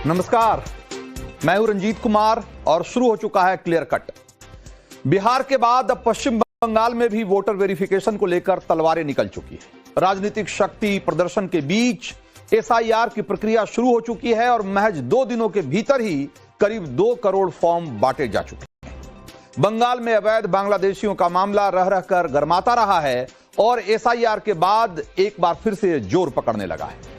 नमस्कार, मैं हूं रंजीत कुमार और शुरू हो चुका है क्लियर कट। बिहार के बाद अब पश्चिम बंगाल में भी वोटर वेरिफिकेशन को लेकर तलवारें निकल चुकी है। राजनीतिक शक्ति प्रदर्शन के बीच एसआईआर की प्रक्रिया शुरू हो चुकी है और महज 2 दिनों के भीतर ही करीब 2 करोड़ फॉर्म बांटे जा चुके हैं। बंगाल में अवैध बांग्लादेशियों का मामला रह रहकर गर्माता रहा है और एसआईआर के बाद एक बार फिर से जोर पकड़ने लगा है।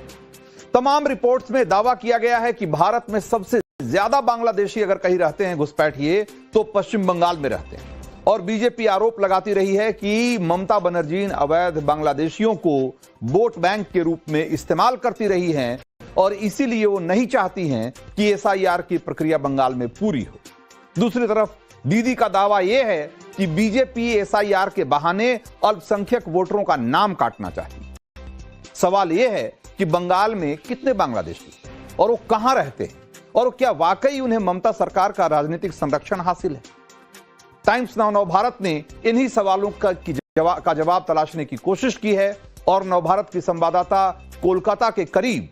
तमाम रिपोर्ट्स में दावा किया गया है कि भारत में सबसे ज्यादा बांग्लादेशी अगर कहीं रहते हैं घुसपैठिए तो पश्चिम बंगाल में रहते हैं। और बीजेपी आरोप लगाती रही है कि ममता बनर्जी अवैध बांग्लादेशियों को वोट बैंक के रूप में इस्तेमाल करती रही हैं और इसीलिए वो नहीं चाहती हैं कि एसआईआर की प्रक्रिया बंगाल में पूरी हो। दूसरी तरफ दीदी का दावा यह है कि बीजेपी एसआईआर के बहाने अल्पसंख्यक वोटरों का नाम काटना चाहती है। सवाल यह है कि बंगाल में कितने बांग्लादेशी और वो कहां रहते हैं और क्या वाकई उन्हें ममता सरकार का राजनीतिक संरक्षण हासिल है। टाइम्स नाउ नवभारत ने इन्हीं सवालों का जवाब तलाशने की कोशिश की है और नवभारत की संवाददाता कोलकाता के करीब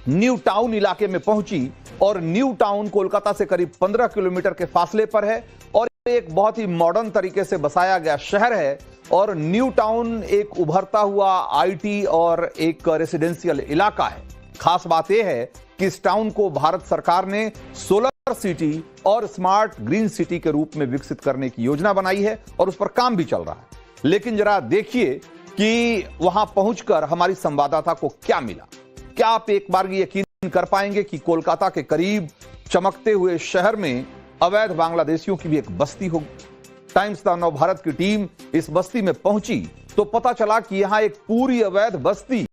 न्यू टाउन इलाके में पहुंची और न्यू टाउन कोलकाता से करीब 15 किलोमीटर के फासले पर है और एक बहुत ही मॉडर्न तरीके से बसाया गया शहर है। और न्यू टाउन एक उभरता हुआ आईटी और एक रेसिडेंशियल इलाका है। खास बात यह है कि इस टाउन को भारत सरकार ने सोलर सिटी और स्मार्ट ग्रीन सिटी के रूप में विकसित करने की योजना बनाई है और उस पर काम भी चल रहा है। लेकिन जरा देखिए कि वहां पहुंचकर हमारी संवाददाता को क्या मिला। क्या आप एक बार यकीन कर पाएंगे कि कोलकाता के करीब चमकते हुए शहर में अवैध बांग्लादेशियों की भी एक बस्ती होगी। टाइम्स नाउ भारत की टीम इस बस्ती में पहुंची तो पता चला कि यहां एक पूरी अवैध बस्ती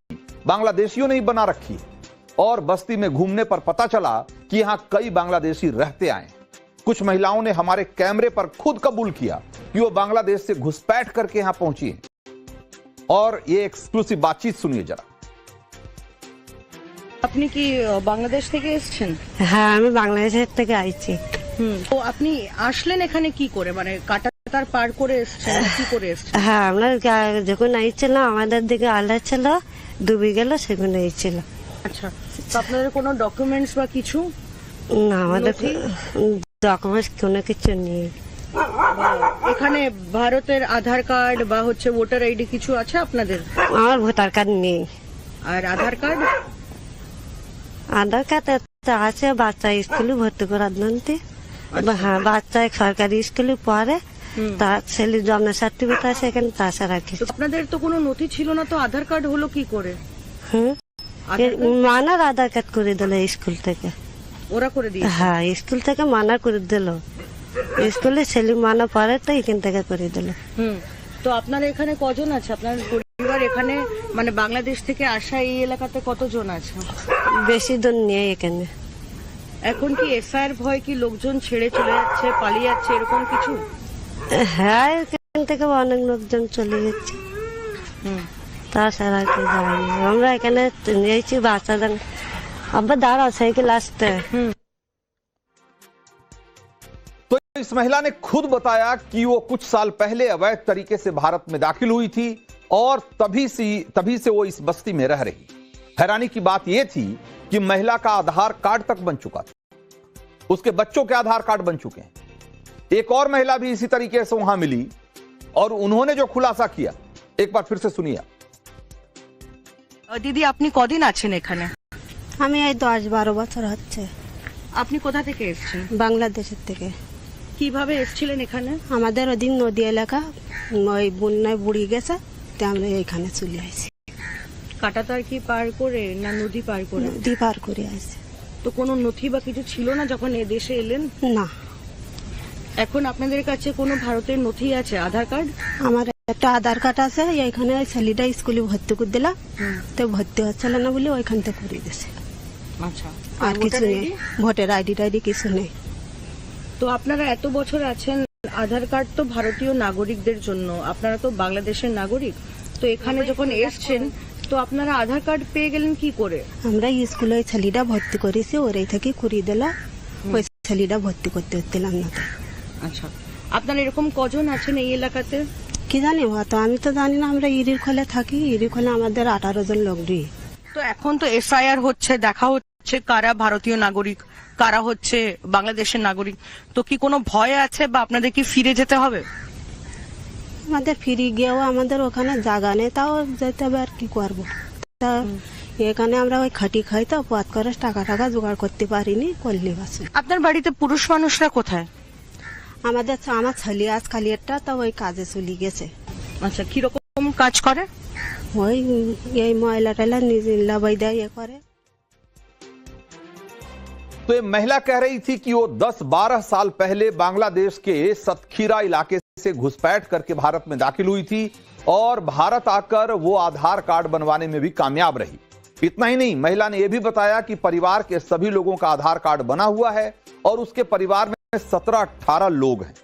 बांग्लादेशियों ने ही बना रखी है और बस्ती में घूमने पर पता चला कि यहां कई बांग्लादेशी रहते आए। कुछ महिलाओं ने हमारे कैमरे पर खुद कबूल किया कि वो बांग्लादेश से घुसपैठ करके यहां पहुंची है और ये एक्सक्लूसिव बातचीत सुनिए जरा। আপনি কি বাংলাদেশ থেকে এসেছেন? হ্যাঁ, আমি বাংলাদেশ থেকে আইছি। তো আপনি আসলেন এখানে কি করে, মানে কাঁটাতার পার করে এসেছেন, কি করে এসেছেন? হ্যাঁ, আমরা যখন আইছিলাম আমাদের দিকে আলা ছিল, ডুবে গেল, সেখানে আইছিল। আচ্ছা, তো আপনাদের কোনো ডকুমেন্টস বা কিছু? না, আমাদের ডকুমেন্টস কোনো কিছু নেই। এখানে ভারতের আধার কার্ড বা হচ্ছে ভোটার আইডি কিছু আছে আপনাদের? আমার ভোটার কার্ড নেই। আর আধার কার্ড? আধার কার্ড আছে, বাচ্চা স্কুলে ভর্তি করার জন্য। হ্যাঁ, বাচ্চা সরকারি স্কুলে পড়ে, তার ছেলে জন্ম সার্টিফিকেট আছে এখানে, তাছাড়া কি? আপনাদের তো কোনো নথি ছিল না, তো আধার কার্ড হলো কি করে? মানার আধার কার্ড করে দিল স্কুল থেকে। ওরা করে দিয়েছে? হ্যাঁ, স্কুল থেকে মানা করে দিল। স্কুলে ছেলে মানা পড়ে তো এখান থেকে করে দিল। তো আপনারা এখানে কজন আছে? আপনার পরিবার এখানে মানে বাংলাদেশ থেকে আসা এই এলাকাতে কতজন আছে? বেশি জন নেই এখানে। এখন কি এসআইআর ভয় কি লোকজন ছেড়ে চলে যাচ্ছে, পালিয়ে যাচ্ছে, এরকম কিছু? হ্যাঁ, এখান থেকে অনেক লোকজন চলে যাচ্ছে, তাছাড়া কি জানি। আমরা এখানে নিয়েছি বাচ্চাদের। अब दाঁড়াও, साइकिल আসতে। तो इस महिला ने खुद बताया कि वो कुछ साल पहले अवैध तरीके से भारत में दाखिल हुई थी और तभी से वो इस बस्ती में रह रही। हैरानी की बात यह थी कि महिला का आधार कार्ड तक बन चुका था, उसके बच्चों के आधार कार्ड बन चुके हैं। एक और महिला भी इसी तरीके से वहां मिली और उन्होंने जो खुलासा किया एक बार फिर से सुनिए। দিদি, আপনি কদিন আছেন এখানে? আমি এই 10-12 বছর হচ্ছে। আপনি কোথা থেকে এসেছেন? বাংলাদেশের থেকে। কিভাবে এসেছিলেন এখানে? আমাদের ওদিন নদী এলাকা, ওই বন্যায় বুড়ি গেছে, তো আমরা এখানে চলে আসি। কাঁটাতার কি পার করে না নদী পার করে? নদী পার করে আসি। তো কোনো নথি বা কিছু ছিল না যখন এ দেশে এলেন? না। এখন আপনাদের কাছে কোনো ভারতের নথি আছে? আধার কার্ড? আমার একটা আধার কার্ড আছে, এখানে ছেলেটা স্কুলে ভর্তি করে দিলাম, তো ভর্তি হচ্ছিল না বলে ওইখান থেকে করে দিয়েছে। আচ্ছা, আর কিছু নেই, ভোটার আইডি টাইডি কিছু নেই। তো আপনারা এত বছর আছেন, আধার কার্ড তো ভারতীয় নাগরিকদের জন্য, আপনারা তো বাংলাদেশের নাগরিক, তো এখানে যখন এসছেন তো আপনারা আধার কার্ড পেয়ে গেলেন কি করে? আমরা স্কুলে ছেলেটা ভর্তি করেছি, ওরাই থেকে করিয়ে দিল, ওই ছেলেটা ভর্তি করতে হচ্ছিলাম না। আচ্ছা, আপনারা এরকম কজন আছেন এই এলাকাতে? কি জানি, তো আমি তো জানি না। আমরা ইরির খোলে থাকি, ইরির খোলে আমাদের 18 জন লোক। তো এখন তো এসআইআর হচ্ছে, দেখা হচ্ছে কারা ভারতীয় নাগরিক, কারা হচ্ছে বাংলাদেশের নাগরিক, তো কি কোনো ভয় আছে বা আপনাদের কি ফিরে যেতে হবে? আমাদের ফিরে গিয়েও আমাদের ওখানে জায়গা নেই, তাও যেতে হবে, আর কি করবো। তা এখানে আমরা ওই খাটি খাই, তো পথ করে টাকা জোগাড় করতে পারিনি, করলে আছে। আপনার বাড়িতে পুরুষ মানুষরা কোথায়? আমার ছেলে আজ খালি একটা, তো ওই কাজে চলে গেছে। আচ্ছা, কিরকম কাজ করে? ওই এই ময়লা টয়লা নিজে লাবাই দেয়, ये करे। तो ये महिला कह रही थी कि वो 10-12 साल पहले बांग्लादेश के सतखीरा इलाके से घुसपैठ करके भारत में दाखिल हुई थी और भारत आकर वो आधार कार्ड बनवाने में भी कामयाब रही। इतना ही नहीं, महिला ने यह भी बताया कि परिवार के सभी लोगों का आधार कार्ड बना हुआ है और उसके परिवार में 17-18 लोग हैं।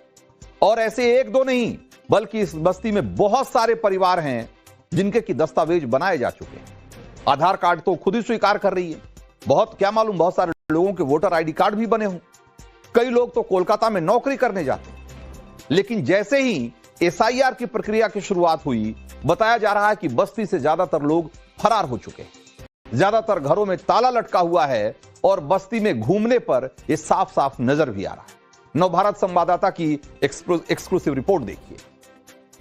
और ऐसे एक दो नहीं, बल्कि इस बस्ती में बहुत सारे परिवार हैं जिनके की दस्तावेज बनाए जा चुके हैं। आधार कार्ड तो खुद ही स्वीकार कर रही है, बहुत क्या मालूम बहुत सारे लोगों के वोटर आईडी कार्ड भी बने हों। कई लोग तो कोलकाता में नौकरी करने जाते हैं। लेकिन जैसे ही एसआईआर की प्रक्रिया की शुरुआत हुई, बताया जा रहा है कि बस्ती से ज्यादातर लोग फरार हो चुके हैं। ज्यादातर घरों में ताला लटका हुआ है और बस्ती में घूमने पर यह साफ साफ नजर भी आ रहा है। नवभारत संवाददाता की एक्सक्लूसिव रिपोर्ट देखिए।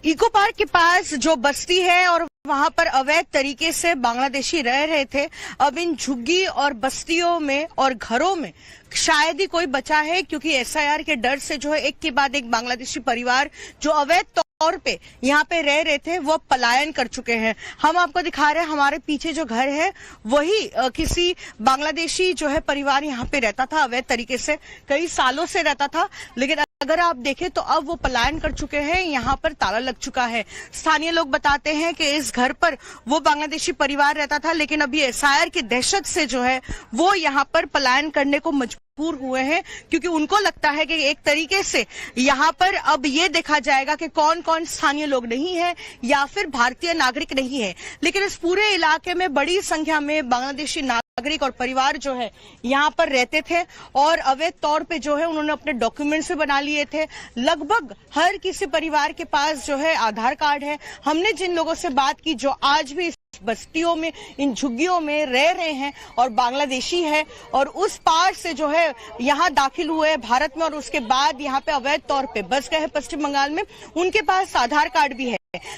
इको पार्क के पास जो बस्ती है और वहां पर अवैध तरीके से बांग्लादेशी रह रहे थे, अब इन झुग्गी और बस्तियों में और घरों में शायद ही कोई बचा है, क्योंकि एसआईआर के डर से जो है एक के बाद एक बांग्लादेशी परिवार जो अवैध तौर पे यहाँ पे रह रहे थे वो पलायन कर चुके हैं। हम आपको दिखा रहे हैं, हमारे पीछे जो घर है वही किसी बांग्लादेशी जो है परिवार यहाँ पे रहता था, अवैध तरीके से कई सालों से रहता था। लेकिन अगर आप देखें तो अब वो पलायन कर चुके हैं, यहाँ पर ताला लग चुका है। स्थानीय लोग बताते हैं कि इस घर पर वो बांग्लादेशी परिवार रहता था, लेकिन अभी एसआईआर की दहशत से जो है वो यहाँ पर पलायन करने को मजबूर हुए हैं, क्योंकि उनको लगता है कि एक तरीके से यहाँ पर अब ये देखा जाएगा कि कौन कौन स्थानीय लोग नहीं है या फिर भारतीय नागरिक नहीं है। लेकिन इस पूरे इलाके में बड़ी संख्या में बांग्लादेशी नागरिक और परिवार जो है यहाँ पर रहते थे और अवैध तौर पे जो है उन्होंने अपने डॉक्यूमेंट्स भी बना लिए थे। लगभग हर किसी परिवार के पास जो है आधार कार्ड है। हमने जिन लोगों से बात की जो आज भी बस्तियों में, इन झुग्गियों में रह रहे हैं और बांग्लादेशी है और उस पार से जो है यहाँ दाखिल हुए भारत में और उसके बाद यहाँ पे अवैध तौर पे बस गए पश्चिम बंगाल में, उनके पास आधार कार्ड भी है।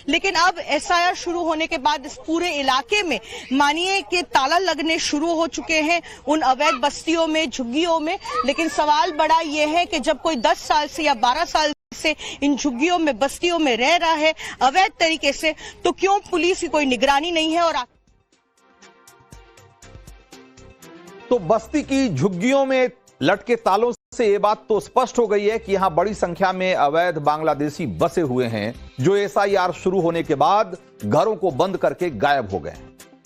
लेकिन अब एसआईआर शुरू होने के बाद इस पूरे इलाके में मानिए कि ताला लगने शुरू हो चुके हैं उन अवैध बस्तियों में, झुग्गियों में। लेकिन सवाल बड़ा ये है कि जब कोई 10 साल से या 12 साल से इन झुग्गियों में, बस्तियों में रह रहा है अवैध तरीके से, तो क्यों पुलिस की कोई निगरानी नहीं है? और तो बस्ती की झुग्गियों में लटके तालों से यह बात तो स्पष्ट हो गई है कि यहां बड़ी संख्या में अवैध बांग्लादेशी बसे हुए हैं, जो एसआईआर शुरू होने के बाद घरों को बंद करके गायब हो गए।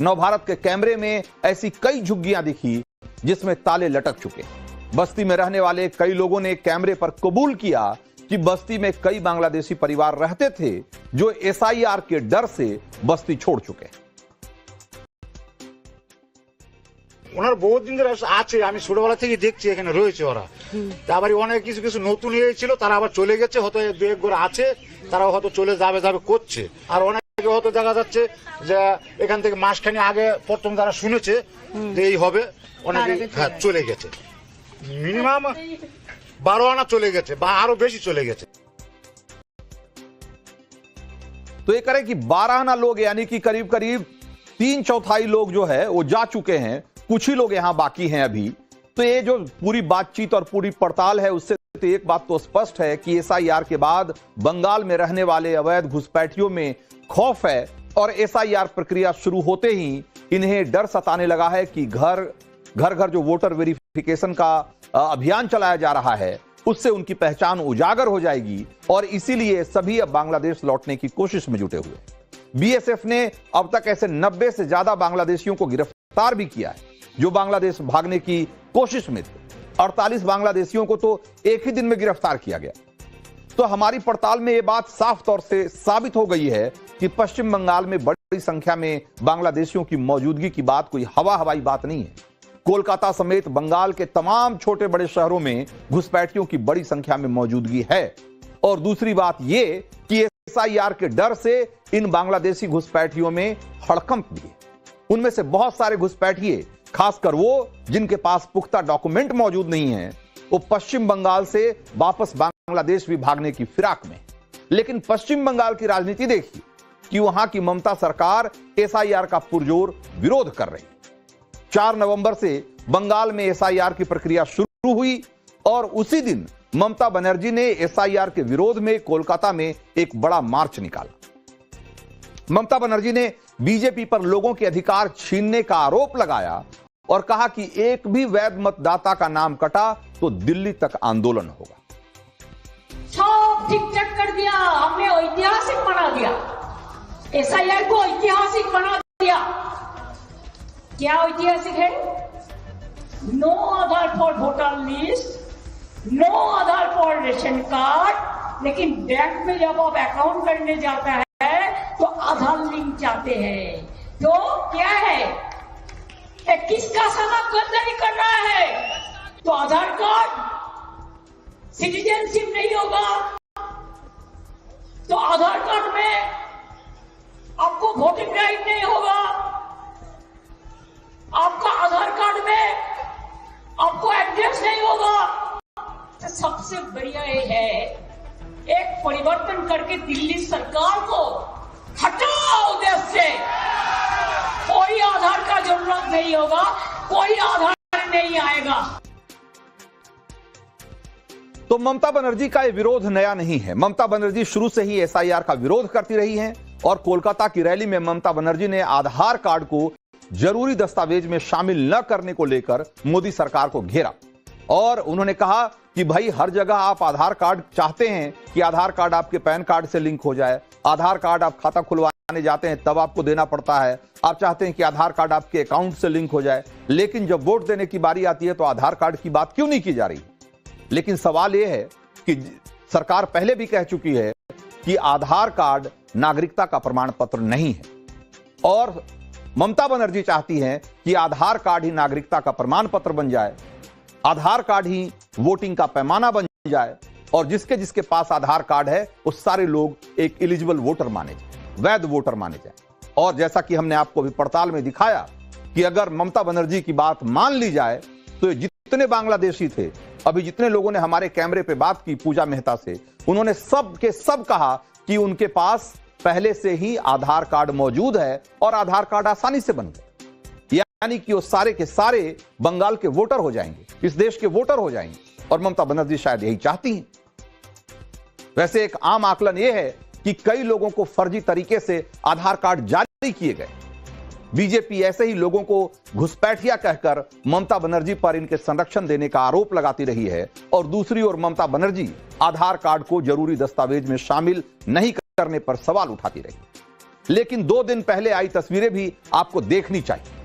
नवभारत के कैमरे में ऐसी कई झुग्गियां दिखी जिसमें ताले लटक चुके। बस्ती में रहने वाले कई लोगों ने कैमरे पर कबूल किया कि बस्ती में कई बांग्लादेशी परिवार रहते थे जो एसआईआर के डर से बस्ती छोड़ चुके। ওনার বহুত দিন ধরে আছে, আমি ছোটবেলা থেকে দেখছি এখানে রয়েছে ওরা। আবার অনেক কিছু কিছু নতুন ছিল, তারা আবার চলে গেছে, হয়তো দু এক ঘর আছে, তারা হয়তো চলে যাবে করছে। আর অনেকে হয়তো দেখা যাচ্ছে যে এখান থেকে মাসখানি আগে প্রথম যারা শুনেছে যে এই হবে, অনেকে চলে গেছে। মিনিমাম 12 আনা চলে গেছে বা আরো বেশি চলে গেছে। तो ये करें कि 12 आना लोग यानी कि करीब करीब 3/4 लोग जो है वो जा चुके हैं, कुछ ही लोग यहां बाकी हैं अभी। तो ये जो पूरी बातचीत और पूरी पड़ताल है उससे तो एक बात तो स्पष्ट है कि एसआईआर के बाद बंगाल में रहने वाले अवैध घुसपैठियों में खौफ है और एसआईआर प्रक्रिया शुरू होते ही इन्हें डर सताने लगा है कि घर घर जो वोटर वेरिफिकेशन का अभियान चलाया जा रहा है उससे उनकी पहचान उजागर हो जाएगी और इसीलिए सभी अब बांग्लादेश लौटने की कोशिश में जुटे हुए। बीएसएफ ने अब तक ऐसे 90 से ज्यादा बांग्लादेशियों को गिरफ्तार भी किया है जो बांग्लादेश भागने की कोशिश में थे। 48 बांग्लादेशियों को तो एक ही दिन में गिरफ्तार किया गया। तो हमारी पड़ताल में यह बात साफ तौर से साबित हो गई है कि पश्चिम बंगाल में बड़ी संख्या में बांग्लादेशियों की मौजूदगी की बात कोई हवाई बात नहीं है। कोलकाता समेत बंगाल के तमाम छोटे बड़े शहरों में घुसपैठियों की बड़ी संख्या में मौजूदगी है। और दूसरी बात यह कि एसआईआर के डर से इन बांग्लादेशी घुसपैठियों में हड़कंप भी है। उनमें से बहुत सारे घुसपैठिए खासकर वो जिनके पास पुख्ता डॉक्यूमेंट मौजूद नहीं है, वो पश्चिम बंगाल से वापस बांग्लादेश भी भागने की फिराक में। लेकिन पश्चिम बंगाल की राजनीति देखिए कि वहां की ममता सरकार एसआईआर का पुरजोर विरोध कर रही है। 4 नवंबर से बंगाल में एसआईआर की प्रक्रिया शुरू हुई और उसी दिन ममता बनर्जी ने एसआईआर के विरोध में कोलकाता में एक बड़ा मार्च निकाला। ममता बनर्जी ने बीजेपी पर लोगों के अधिकार छीनने का आरोप लगाया और कहा कि एक भी वैध मतदाता का नाम कटा तो दिल्ली तक आंदोलन होगा। सब ठीक ठाक कर दिया, हमने ऐतिहासिक बना दिया, एसआईआर को ऐतिहासिक बना दिया। क्या ऐतिहासिक है? No Aadhaar for voter list, no Aadhaar for ration card, लेकिन बैंक में जब आप अकाउंट करने जाता है तो आधार लिंक चाहते हैं। तो क्या है, किसका समाकलन कर रहा है? तो आधार कार्ड सिटीजनशिप नहीं होगा, तो आधार कार्ड में आपको वोटिंग राइट नहीं होगा, आपका आधार कार्ड में आपको एड्रेस नहीं होगा। तो सबसे बढ़िया ये है, एक परिवर्तन करके दिल्ली सरकार को हटाओ देश से, कोई आधार का जरूरत नहीं होगा, कोई आधार नहीं आएगा। तो ममता बनर्जी का यह विरोध नया नहीं है। ममता बनर्जी शुरू से ही एसआईआर का विरोध करती रही हैं और कोलकाता की रैली में ममता बनर्जी ने आधार कार्ड को जरूरी दस्तावेज में शामिल न करने को लेकर मोदी सरकार को घेरा और उन्होंने कहा कि भाई हर जगह आप आधार कार्ड चाहते हैं कि आधार कार्ड आपके पैन कार्ड से लिंक हो जाए, आधार कार्ड आप खाता खुलवाने जाते हैं तब आपको देना पड़ता है, आप चाहते हैं कि आधार कार्ड आपके अकाउंट से लिंक हो जाए, लेकिन जब वोट देने की बारी आती है तो आधार कार्ड की बात क्यों नहीं की जा रही? लेकिन सवाल यह है कि सरकार पहले भी कह चुकी है कि आधार कार्ड नागरिकता का प्रमाण पत्र नहीं है और ममता बनर्जी चाहती हैं कि आधार कार्ड ही नागरिकता का प्रमाण पत्र बन जाए, आधार कार्ड ही वोटिंग का पैमाना बन जाए और जिसके जिसके पास आधार कार्ड है वो सारे लोग एक एलिजिबल वोटर माने जाए, वैध वोटर माने जाए। और जैसा कि हमने आपको भी पड़ताल में दिखाया कि अगर ममता बनर्जी की बात मान ली जाए तो जितने बांग्लादेशी थे, अभी जितने लोगों ने हमारे कैमरे पे बात की पूजा मेहता से, उन्होंने सब के सब कहा कि उनके पास पहले से ही आधार कार्ड मौजूद है और आधार कार्ड आसानी से बन गए, यानी कि वो सारे के सारे बंगाल के वोटर हो जाएंगे, इस देश के वोटर हो जाएंगे और ममता बनर्जी शायद यही चाहती हैं। वैसे एक आम आकलन यह है कि कई लोगों को फर्जी तरीके से आधार कार्ड जारी किए गए। बीजेपी ऐसे ही लोगों को घुसपैठिया कहकर ममता बनर्जी पर इनके संरक्षण देने का आरोप लगाती रही है और दूसरी ओर ममता बनर्जी आधार कार्ड को जरूरी दस्तावेज में शामिल नहीं करने पर सवाल उठाती रही। लेकिन 2 दिन पहले आई तस्वीरें भी आपको देखनी चाहिए।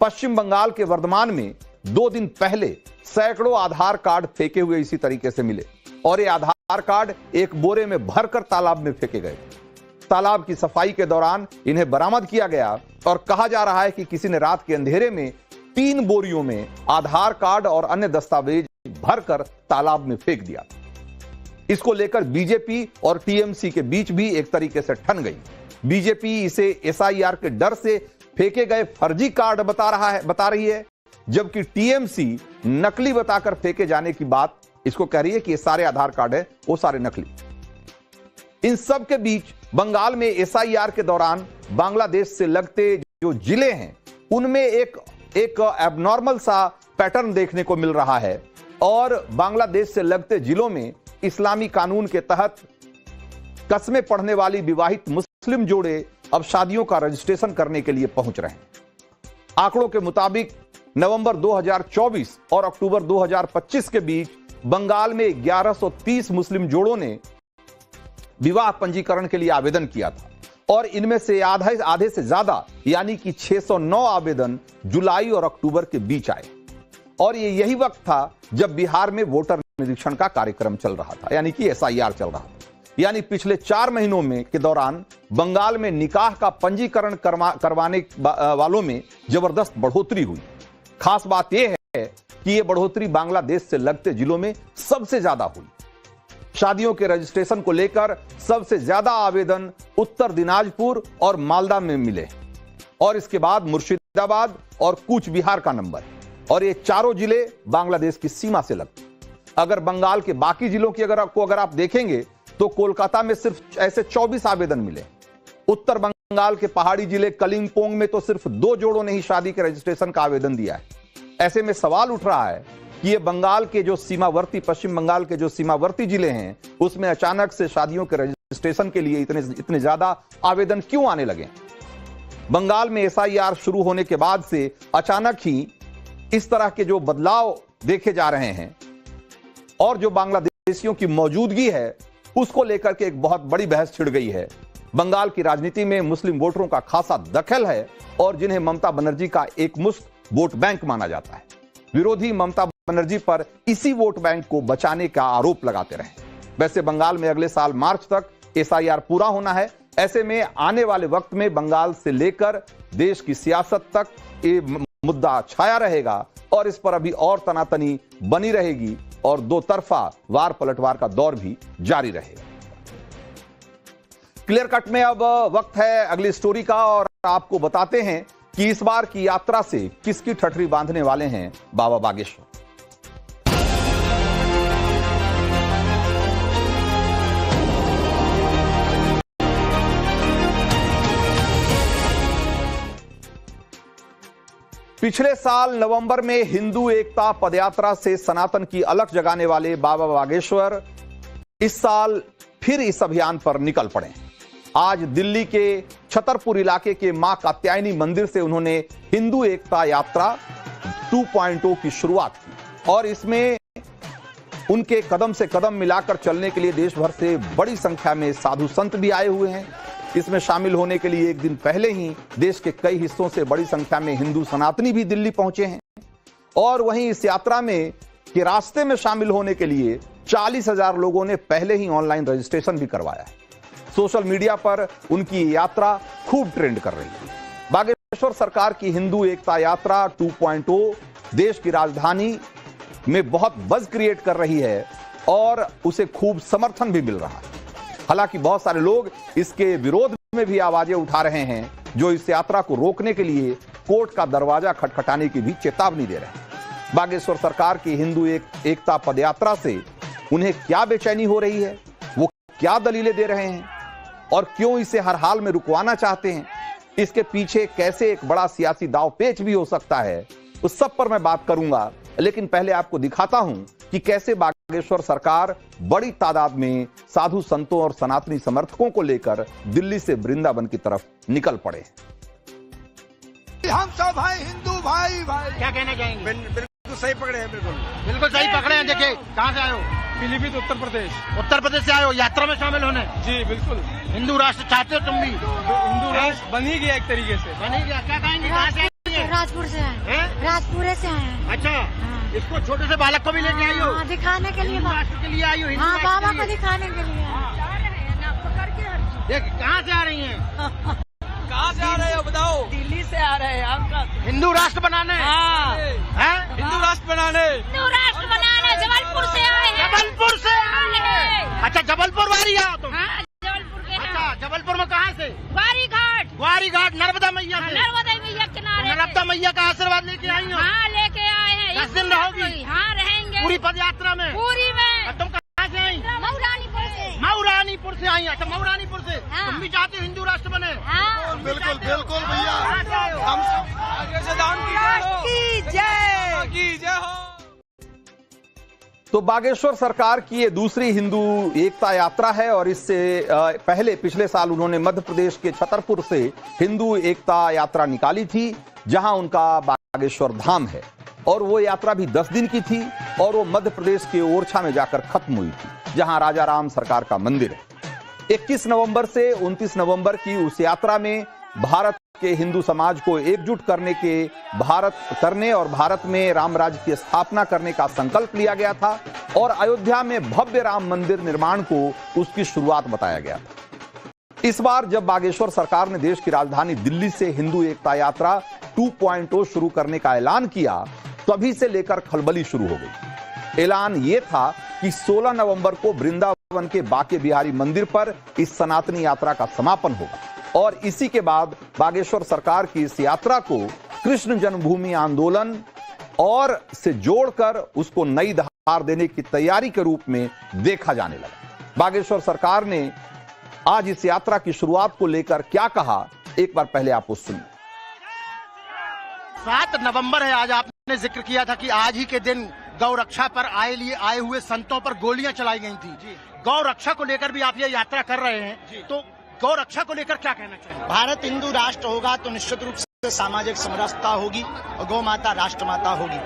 पश्चिम बंगाल के वर्धमान में 2 दिन पहले सैकड़ों आधार कार्ड फेंके हुए इसी तरीके से मिले और ये आधार कार्ड एक बोरे में भरकर तालाब में फेंके गए। तालाब की सफाई के दौरान इन्हें बरामद किया गया और कहा जा रहा है कि किसी ने रात के अंधेरे में 3 बोरियों में आधार कार्ड और अन्य दस्तावेज भरकर तालाब में फेंक दिया। इसको लेकर बीजेपी और टीएमसी के बीच भी एक तरीके से ठन गई। बीजेपी इसे एसआईआर के डर से फेंके गए फर्जी कार्ड बता रही है, जबकि टीएमसी नकली बताकर फेंके जाने की बात इसको कह रही है कि ये सारे आधार कार्ड है वो सारे नकली। इन सब के बीच बंगाल में एसआईआर के दौरान बांग्लादेश से लगते जो जिले हैं उनमें एक एबनॉर्मल सा पैटर्न देखने को मिल रहा है और बांग्लादेश से लगते जिलों में इस्लामी कानून के तहत कस्में पढ़ने वाली विवाहित मुस्लिम जोड़े अब शादियों का रजिस्ट्रेशन करने के लिए पहुंच रहे हैं। आंकड़ों के मुताबिक नवंबर 2024 और अक्टूबर 2025 के बीच बंगाल में 1130 मुस्लिम जोड़ों ने विवाह पंजीकरण के लिए आवेदन किया था और इनमें से आधे से ज्यादा यानी कि 609 आवेदन जुलाई और अक्टूबर के बीच आए और ये यही वक्त था जब बिहार में वोटर निरीक्षण का कार्यक्रम चल रहा था, यानी कि एसआईआर चल रहा था। यानी पिछले 4 महीनों में के दौरान बंगाल में निकाह का पंजीकरण करवाने वालों में जबरदस्त बढ़ोतरी हुई। खास बात यह है कि यह बढ़ोतरी बांग्लादेश से लगते जिलों में सबसे ज्यादा हुई। शादियों के रजिस्ट्रेशन को लेकर सबसे ज्यादा आवेदन उत्तर दिनाजपुर और मालदा में मिले और इसके बाद फरीदाबाद और कूच बिहार का नंबर है और ये चारों जिले बांग्लादेश की सीमा से लगते हैं। अगर बंगाल के बाकी जिलों की अगर आप देखेंगे तो कोलकाता में सिर्फ ऐसे 24 आवेदन मिले। उत्तर बंगाल के पहाड़ी जिले कलिंपोंग में तो सिर्फ 2 जोड़ों ने ही शादी के रजिस्ट्रेशन का आवेदन दिया है। ऐसे में सवाल उठ रहा है कि ये बंगाल के जो सीमावर्ती, पश्चिम बंगाल के जो सीमावर्ती जिले हैं, उसमें अचानक से शादियों के रजिस्ट्रेशन के लिए इतने ज्यादा आवेदन क्यों आने लगे। बंगाल में एसआईआर शुरू होने के बाद से अचानक ही इस तरह के जो बदलाव देखे जा रहे हैं और जो बांग्लादेशियों की मौजूदगी है उसको लेकर के एक बहुत बड़ी बहस छिड़ गई है। बंगाल की राजनीति में मुस्लिम वोटरों का खासा दखल है और जिन्हें ममता बनर्जी का एकमुश्त वोट बैंक माना जाता है। विरोधी ममता बनर्जी पर इसी वोट बैंक को बचाने का आरोप लगाते रहे। वैसे बंगाल में अगले साल मार्च तक एसआईआर पूरा होना है। ऐसे में आने वाले वक्त में बंगाल से लेकर देश की सियासत तक ये मुद्दा छाया रहेगा और इस पर अभी और तनातनी बनी रहेगी और दो तरफा वार पलटवार का दौर भी जारी रहेगा। क्लियर कट में अब वक्त है अगली स्टोरी का और आपको बताते हैं कि इस बार की यात्रा से किसकी ठठरी बांधने वाले हैं बाबा बागेश्वर। पिछले साल नवंबर में हिंदू एकता पदयात्रा से सनातन की अलख जगाने वाले बाबा बागेश्वर इस साल फिर इस अभियान पर निकल पड़े। आज दिल्ली के छतरपुर इलाके के मां कात्यायनी मंदिर से उन्होंने हिंदू एकता यात्रा 2.0 की शुरुआत की और इसमें उनके कदम से कदम मिलाकर चलने के लिए देश भर से बड़ी संख्या में साधु संत भी आए हुए हैं। इसमें शामिल होने के लिए एक दिन पहले ही देश के कई हिस्सों से बड़ी संख्या में हिंदू सनातनी भी दिल्ली पहुंचे हैं और वहीं इस यात्रा में के रास्ते में शामिल होने के लिए 40,000 लोगों ने पहले ही ऑनलाइन रजिस्ट्रेशन भी करवाया है। सोशल मीडिया पर उनकी यात्रा खूब ट्रेंड कर रही है। बागेश्वर सरकार की हिंदू एकता यात्रा 2.0 देश की राजधानी में बहुत बज़ क्रिएट कर रही है और उसे खूब समर्थन भी मिल रहा है। हालांकि बहुत सारे लोग इसके विरोध में भी आवाजें उठा रहे हैं जो इस यात्रा को रोकने के लिए कोर्ट का दरवाजा खटखटाने की भी चेतावनी दे रहे हैं। बागेश्वर सरकार की हिंदू एकता पदयात्रा से उन्हें क्या बेचैनी हो रही है, वो क्या दलीलें दे रहे हैं और क्यों इसे हर हाल में रुकवाना चाहते हैं, इसके पीछे कैसे एक बड़ा सियासी दाव पेच भी हो सकता है, उस सब पर मैं बात करूंगा। लेकिन पहले आपको दिखाता हूं कि कैसे बागेश्वर सरकार बड़ी तादाद में साधु संतों और सनातनी समर्थकों को लेकर दिल्ली से वृंदावन की तरफ निकल पड़े। हम सब भाई हिंदू भाई क्या कहना चाहेंगे? बिल्कुल सही पकड़े हैं, बिल्कुल सही पकड़े हैं। देखिए कहाँ से आए हो? पीलीभीत उत्तर प्रदेश। उत्तर प्रदेश से आए हो यात्रा में शामिल होने? जी बिल्कुल। हिंदू राष्ट्र चाहते हो तुम भी? हिंदू राष्ट्र बन ही गया एक तरीके से। बन ही गया। क्या कहेंगे? कहाँ से आए? राजपुर से आए। राजपुरे से आए। अच्छा, इसको छोटे से बालक को भी लेके आई हो? दिखाने के लिए। हिंदू राष्ट्र के लिए आई हो? हाँ, बाबा को दिखाने के लिए। देख कहाँ से आ रही हैं? कहाँ से आ रहे हो बताओ? दिल्ली से आ रहे हैं हम। हिंदू राष्ट्र बनाने? हिंदू राष्ट्र बनाने। हिंदू राष्ट्र बनाने जबलपुर से आए हैं। जबलपुर से आए हैं। अच्छा, जबलपुर वाली आओ तुम? जबलपुर के। अच्छा, जबलपुर में कहाँ से? ग्वारी घाट। ग्वारी घाट नर्मदा मैया से? नर्मदा मैया किनारे। नर्मदा मैया का आशीर्वाद लेके आई हो? हाँ, लेके आए हैं। 10 दिन रहोगी? हाँ, रहेंगे पूरी पद यात्रा में? पूरी में। तुम कहाँ से आई? मऊरानीपुर से। मऊरानीपुर से आई। अच्छा, मऊरानीपुर से। हाँ। तुम भी चाहते हो हिंदू राष्ट्र बने? हाँ, बिल्कुल बिल्कुल भैया। हम आगे से दान की जय हो। तो बागेश्वर सरकार की ये दूसरी हिंदू एकता यात्रा है और इससे पहले पिछले साल उन्होंने मध्य प्रदेश के छतरपुर से हिंदू एकता यात्रा निकाली थी जहां उनका बागेश्वर धाम है और वो यात्रा भी 10 दिन की थी और वो मध्य प्रदेश के ओरछा में जाकर खत्म हुई थी जहां राजा राम सरकार का मंदिर है। 21 नवंबर से 29 नवंबर की उस यात्रा में भारत के हिंदू समाज को एकजुट करने और भारत में राम राज्य की स्थापना करने का संकल्प लिया गया था और अयोध्या में भव्य राम मंदिर निर्माण को उसकी शुरुआत बताया गया था। इस बार जब बागेश्वर सरकार ने देश की राजधानी दिल्ली से हिंदू एकता यात्रा 2.0 शुरू करने का ऐलान किया तभी से लेकर खलबली शुरू हो गई। ऐलान यह था कि 16 नवंबर को वृंदावन के बांके बिहारी मंदिर पर इस सनातनी यात्रा का समापन होगा और इसी के बाद बागेश्वर सरकार की इस यात्रा को कृष्ण जन्मभूमि आंदोलन और से जोड़कर उसको नई धार देने की तैयारी के रूप में देखा जाने लगा। बागेश्वर सरकार ने आज इस यात्रा की शुरुआत को लेकर क्या कहा, एक बार पहले आप उस सुनिए। 7 नवंबर है, आज आपने जिक्र किया था कि आज ही के दिन गौ रक्षा पर आए हुए संतों पर गोलियां चलाई गई थी। गौ रक्षा को लेकर भी आप ये यात्रा कर रहे हैं, तो गौ रक्षा को लेकर क्या कहना चाहिए? भारत हिंदू राष्ट्र होगा तो निश्चित रूप से सामाजिक समरसता होगी और गौ माता राष्ट्र माता होगी।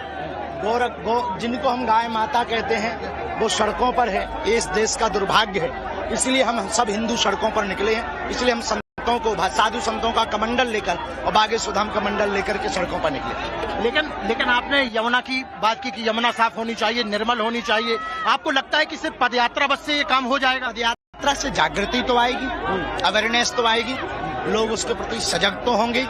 गौ जिनको हम गाय माता कहते हैं वो सड़कों पर है, ये इस देश का दुर्भाग्य है। इसलिए हम सब हिंदू सड़कों पर निकले हैं, इसलिए हम संतों को, साधु संतों का कमंडल लेकर और बागेश्वर धाम कमंडल लेकर के सड़कों पर निकले। लेकिन आपने यमुना की बात की कि यमुना साफ होनी चाहिए, निर्मल होनी चाहिए। आपको लगता है कि सिर्फ पदयात्रा बस से ये काम हो जाएगा? पदयात्रा से जागृति तो आएगी, अवेयरनेस तो आएगी, लोग उसके प्रति सजग तो होंगे।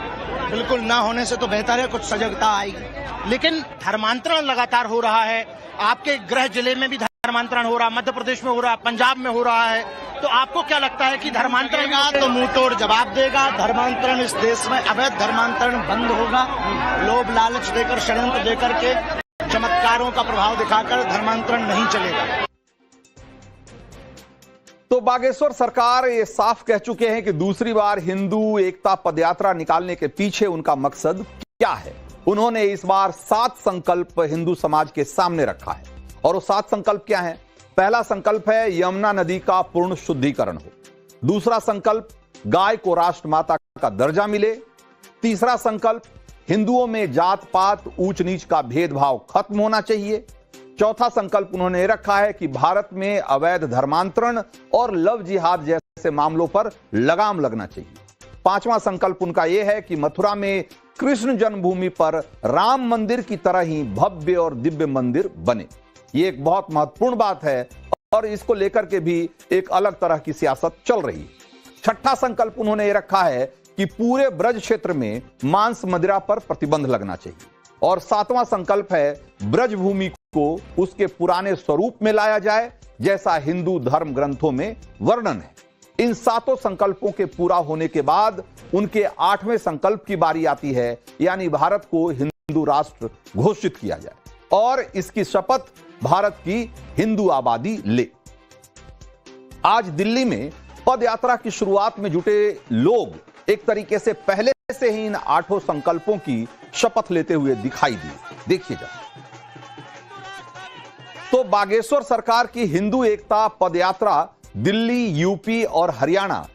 बिल्कुल ना होने से तो बेहतर है कुछ सजगता आएगी। लेकिन धर्मांतरण लगातार हो रहा है, आपके गृह जिले में भी धर्मांतरण हो रहा है, मध्य प्रदेश में हो रहा है, पंजाब में हो रहा है, तो आपको क्या लगता है कि धर्मांतरण का तो मुंह तोड़ जवाब देगा? धर्मांतरण इस देश में, अवैध धर्मांतरण बंद होगा। लोभ लालच देकर, षड्यंत्र देकर के, चमत्कारों का प्रभाव दिखाकर धर्मांतरण नहीं चलेगा। तो बागेश्वर सरकार ये साफ कह चुके हैं कि दूसरी बार हिंदू एकता पदयात्रा निकालने के पीछे उनका मकसद क्या है। उन्होंने इस बार 7 संकल्प हिंदू समाज के सामने रखा है, और वो 7 संकल्प क्या है? पहला संकल्प है यमुना नदी का पूर्ण शुद्धिकरण हो। दूसरा संकल्प, गाय को राष्ट्र माता का दर्जा मिले। तीसरा संकल्प, हिंदुओं में जात पात ऊंच नीच का भेदभाव खत्म होना चाहिए। चौथा संकल्प उन्होंने रखा है कि भारत में अवैध धर्मांतरण और लव जिहाद जैसे मामलों पर लगाम लगना चाहिए। पांचवा संकल्प उनका यह है कि मथुरा में कृष्ण जन्मभूमि पर राम मंदिर की तरह ही भव्य और दिव्य मंदिर बने। ये एक बहुत महत्वपूर्ण बात है और इसको लेकर के भी एक अलग तरह की सियासत चल रही है। छठा संकल्प उन्होंने ये रखा है कि पूरे ब्रज क्षेत्र में मांस मदिरा पर प्रतिबंध लगना चाहिए। और 7वां संकल्प है ब्रज भूमि को उसके पुराने स्वरूप में लाया जाए जैसा हिंदू धर्म ग्रंथों में वर्णन है। इन 7 संकल्पों के पूरा होने के बाद उनके 8वें संकल्प की बारी आती है, यानी भारत को हिंदू राष्ट्र घोषित किया जाए और इसकी शपथ भारत की हिंदू आबादी ले। आज दिल्ली में पद यात्रा की शुरुआत में जुटे लोग एक तरीके से पहले से ही इन 8 संकल्पों की शपथ लेते हुए दिखाई दिए। देखिए जरा। तो बागेश्वर सरकार की हिंदू एकता पदयात्रा दिल्ली, यूपी और हरियाणा,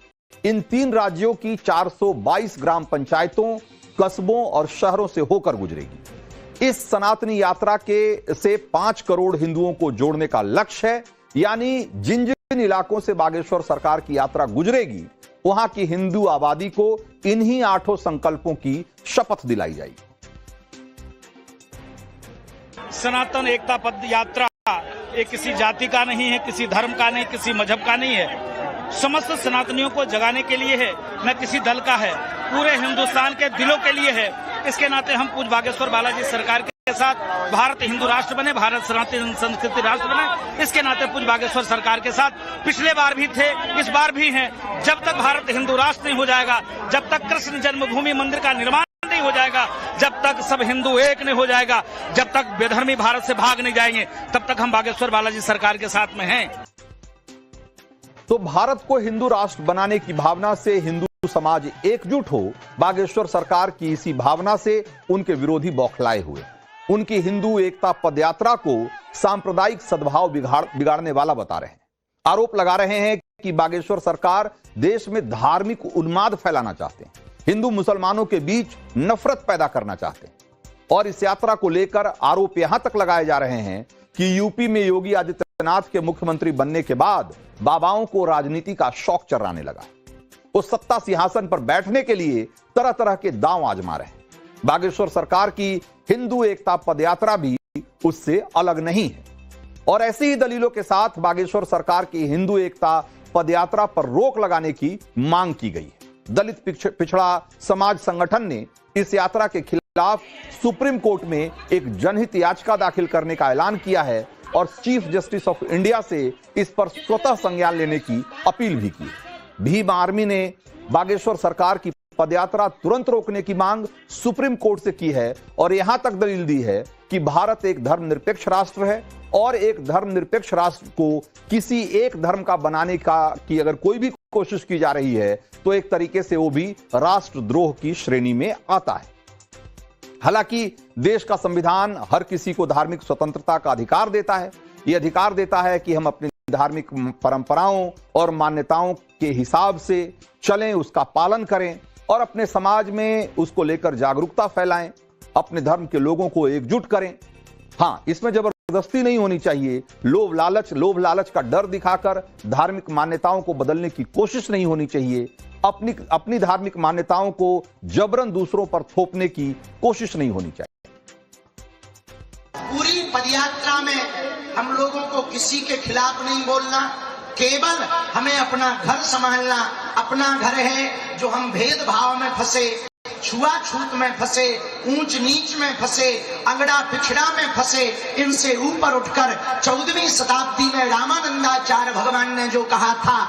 इन 3 राज्यों की 422 ग्राम पंचायतों, कस्बों और शहरों से होकर गुजरेगी। इस सनातनी यात्रा के से 5 करोड़ हिंदुओं को जोड़ने का लक्ष्य है, यानी जिन जिन इलाकों से बागेश्वर सरकार की यात्रा गुजरेगी वहां की हिंदू आबादी को इन्हीं 8 संकल्पों की शपथ दिलाई जाएगी। सनातन एकता पद यात्रा ये किसी जाति का नहीं है, किसी धर्म का नहीं, किसी मजहब का नहीं है। समस्त सनातनियों को जगाने के लिए है, न किसी दल का है, पूरे हिंदुस्तान के दिलों के लिए है। इसके नाते हम पूज्य बागेश्वर बालाजी सरकार के साथ भारत हिंदू राष्ट्र बने, भारत सनातन संस्कृति राष्ट्र बने। इसके नाते पूज्य बागेश्वर सरकार के साथ पिछले बार भी थे, इस बार भी हैं। जब तक भारत हिंदू राष्ट्र नहीं हो जाएगा, जब तक कृष्ण जन्मभूमि मंदिर का निर्माण नहीं हो जाएगा, जब तक सब हिंदू एक नहीं हो जाएगा, जब तक बेधर्मी भारत से भाग नहीं जाएंगे, तब तक हम बागेश्वर बालाजी सरकार के साथ में हैं। तो भारत को हिंदू राष्ट्र बनाने की भावना से हिंदू समाज एकजुट हो, बागेश्वर सरकार की इसी भावना से उनके विरोधी बौखलाए हुए। उनकी हिंदू एकता पदयात्रा को सांप्रदायिक सद्भाव बिगाड़ने वाला बता रहे हैं। आरोप लगा रहे हैं कि बागेश्वर सरकार देश में धार्मिक उन्माद फैलाना चाहते हैं, हिंदू मुसलमानों के बीच नफरत पैदा करना चाहते हैं। और इस यात्रा को लेकर आरोप यहां तक लगाए जा रहे हैं कि यूपी में योगी आदित्यनाथ के मुख्यमंत्री बनने के बाद बाबाओं को राजनीति का शौक चर्राने लगा। वो सत्ता सिंहासन पर बैठने के लिए तरह तरह के दांव आजमा रहे हैं। बागेश्वर सरकार की हिंदू एकता पदयात्रा भी उससे अलग नहीं है। और ऐसी ही दलीलों के साथ बागेश्वर सरकार की हिंदू एकता पदयात्रा पर रोक लगाने की मांग की गई है। दलित पिछड़ा समाज संगठन ने इस यात्रा के खिलाफ सुप्रीम कोर्ट में एक जनहित याचिका दाखिल करने का ऐलान किया है और चीफ जस्टिस ऑफ इंडिया से इस पर स्वतः संज्ञान लेने की अपील भी की। भीम आर्मी ने बागेश्वर सरकार की पदयात्रा तुरंत रोकने की मांग सुप्रीम कोर्ट से की है और यहां तक दलील दी है कि भारत एक धर्मनिरपेक्ष राष्ट्र है और एक धर्मनिरपेक्ष राष्ट्र को किसी एक धर्म का बनाने की अगर कोई भी कोशिश की जा रही है तो एक तरीके से वो भी राष्ट्रद्रोह की श्रेणी में आता है। हालांकि देश का संविधान हर किसी को धार्मिक स्वतंत्रता का अधिकार देता है। यह अधिकार देता है कि हम अपनी धार्मिक परंपराओं और मान्यताओं के हिसाब से चलें, उसका पालन करें और अपने समाज में उसको लेकर जागरूकता फैलाएं, अपने धर्म के लोगों को एकजुट करें। हां, इसमें जबरदस्ती नहीं होनी चाहिए, लोभ लालच का डर दिखाकर धार्मिक मान्यताओं को बदलने की कोशिश नहीं होनी चाहिए, अपनी धार्मिक मान्यताओं को जबरन दूसरों पर थोपने की कोशिश नहीं होनी चाहिए। पूरी पदयात्रा में हम लोगों को किसी के खिलाफ नहीं बोलना, केवल हमें अपना घर संभालना। अपना घर है जो हम भेदभाव में फंसे, छुआछूत में फंसे, ऊंच नीच में फंसे, अगड़ा पिछड़ा में फंसे, इनसे ऊपर उठकर 14वीं शताब्दी में रामानंदाचार्य भगवान ने जो कहा था,